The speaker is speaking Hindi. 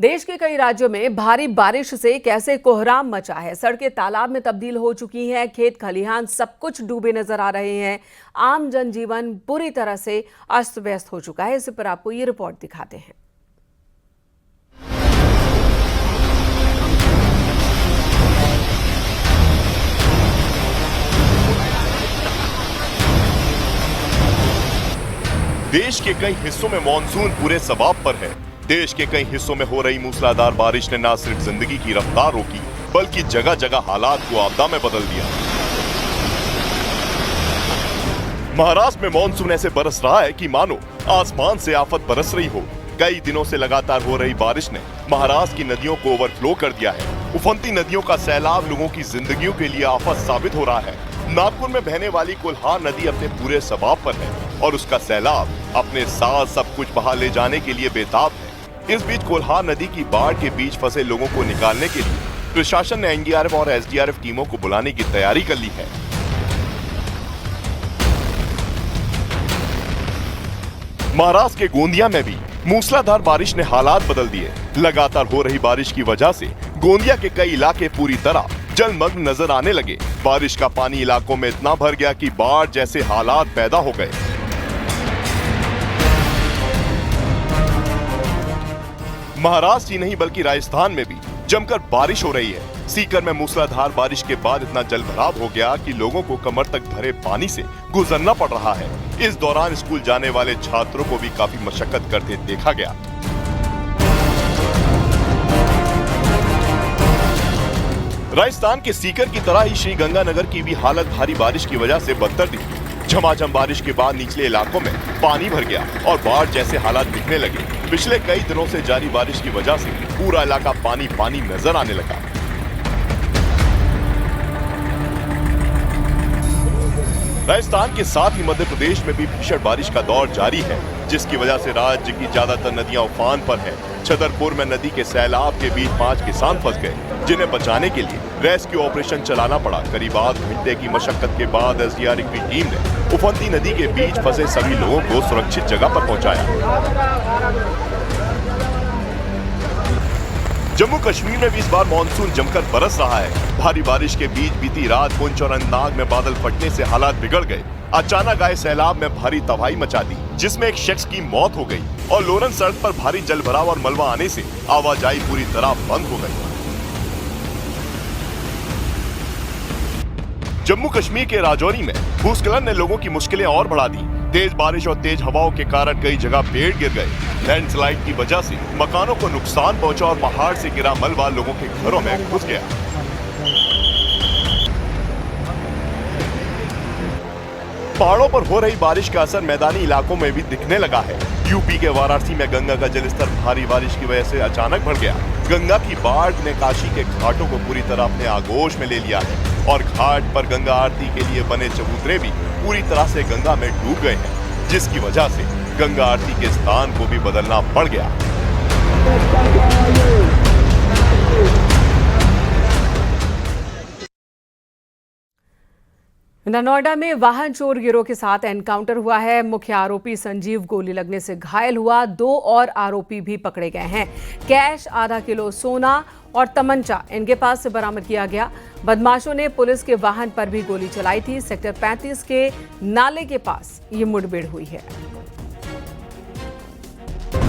देश के कई राज्यों में भारी बारिश से कैसे कोहराम मचा है। सड़कें तालाब में तब्दील हो चुकी हैं, खेत खलिहान सब कुछ डूबे नजर आ रहे हैं। आम जनजीवन बुरी तरह से अस्त व्यस्त हो चुका है। इस पर आपको ये रिपोर्ट दिखाते हैं। देश के कई हिस्सों में मॉनसून पूरे सबाब पर है। देश के कई हिस्सों में हो रही मूसलाधार बारिश ने न सिर्फ जिंदगी की रफ्तार रोकी, बल्कि जगह जगह हालात को आपदा में बदल दिया। महाराष्ट्र में मॉनसून ऐसे बरस रहा है कि मानो आसमान से आफत बरस रही हो। कई दिनों से लगातार हो रही बारिश ने महाराष्ट्र की नदियों को ओवरफ्लो कर दिया है। उफनती नदियों का सैलाब लोगों की जिंदगियों के लिए आफत साबित हो रहा है। नागपुर में बहने वाली कोल्हार नदी अपने पूरे सबाब पर है और उसका सैलाब अपने साथ सब कुछ बहा ले जाने के लिए बेताब है। इस बीच कोल्हार नदी की बाढ़ के बीच फंसे लोगों को निकालने के लिए प्रशासन ने एनडीआरएफ और एसडीआरएफ टीमों को बुलाने की तैयारी कर ली है। महाराष्ट्र के गोंदिया में भी मूसलाधार बारिश ने हालात बदल दिए। लगातार हो रही बारिश की वजह से गोंदिया के कई इलाके पूरी तरह जलमग्न नजर आने लगे। बारिश का पानी इलाकों में इतना भर गया कि बाढ़ जैसे हालात पैदा हो गए। महाराष्ट्र ही नहीं बल्कि राजस्थान में भी जमकर बारिश हो रही है। सीकर में मूसलाधार बारिश के बाद इतना जलभराव हो गया कि लोगों को कमर तक भरे पानी से गुजरना पड़ रहा है। इस दौरान स्कूल जाने वाले छात्रों को भी काफी मशक्कत करते देखा गया। राजस्थान के सीकर की तरह ही श्रीगंगानगर की भी हालत भारी बारिश की वजह से बदतर दिखी। झमाझम बारिश के बाद निचले इलाकों में पानी भर गया और बाढ़ जैसे हालात दिखने लगे। पिछले कई दिनों से जारी बारिश की वजह से पूरा इलाका पानी पानी नजर आने लगा। राजस्थान के साथ ही मध्य प्रदेश में भी भीषण बारिश का दौर जारी है, जिसकी वजह से राज्य की ज्यादातर नदियां उफान पर है। छतरपुर में नदी के सैलाब के बीच 5 किसान फंस गए, जिन्हें बचाने के लिए रेस्क्यू ऑपरेशन चलाना पड़ा। करीब आध घंटे की मशक्कत के बाद एसडीआरएफ की टीम ने उफनती नदी के बीच फंसे सभी लोगों को सुरक्षित जगह पर पहुंचाया। जम्मू कश्मीर में भी इस बार मानसून जमकर बरस रहा है। भारी बारिश के बीच बीती रात पुंछ और अनंतनाग में बादल फटने से हालात बिगड़ गए। अचानक आए सैलाब में भारी तबाही मचा दी, जिसमें एक शख्स की मौत हो गई और लोरन सड़क पर भारी जलभराव और मलबा आने से आवाजाही पूरी तरह बंद हो गई। जम्मू कश्मीर के राजौरी में भूस्खलन ने लोगों की मुश्किलें और बढ़ा दी। तेज बारिश और तेज हवाओं के कारण कई जगह पेड़ गिर गए। लैंडस्लाइड की वजह से मकानों को नुकसान पहुंचा और पहाड़ से गिरा मलबा लोगों के घरों में घुस गया। पहाड़ों पर हो रही बारिश का असर मैदानी इलाकों में भी दिखने लगा है। यूपी के वाराणसी में गंगा का जलस्तर भारी बारिश की वजह से अचानक बढ़ गया। गंगा की बाढ़ ने काशी के घाटों को पूरी तरह अपने आगोश में ले लिया है और घाट पर गंगा आरती के लिए बने चबूतरे भी पूरी तरह से गंगा में डूब गए हैं, जिसकी वजह से गंगा आरती के स्थान को भी बदलना पड़ गया। नोएडा में वाहन चोर गिरोह के साथ एनकाउंटर हुआ है। मुख्य आरोपी संजीव गोली लगने से घायल हुआ। 2 और आरोपी भी पकड़े गए हैं। कैश, आधा किलो सोना और तमंचा इनके पास से बरामद किया गया। बदमाशों ने पुलिस के वाहन पर भी गोली चलाई थी। सेक्टर 35 के नाले के पास ये मुठभेड़ हुई है।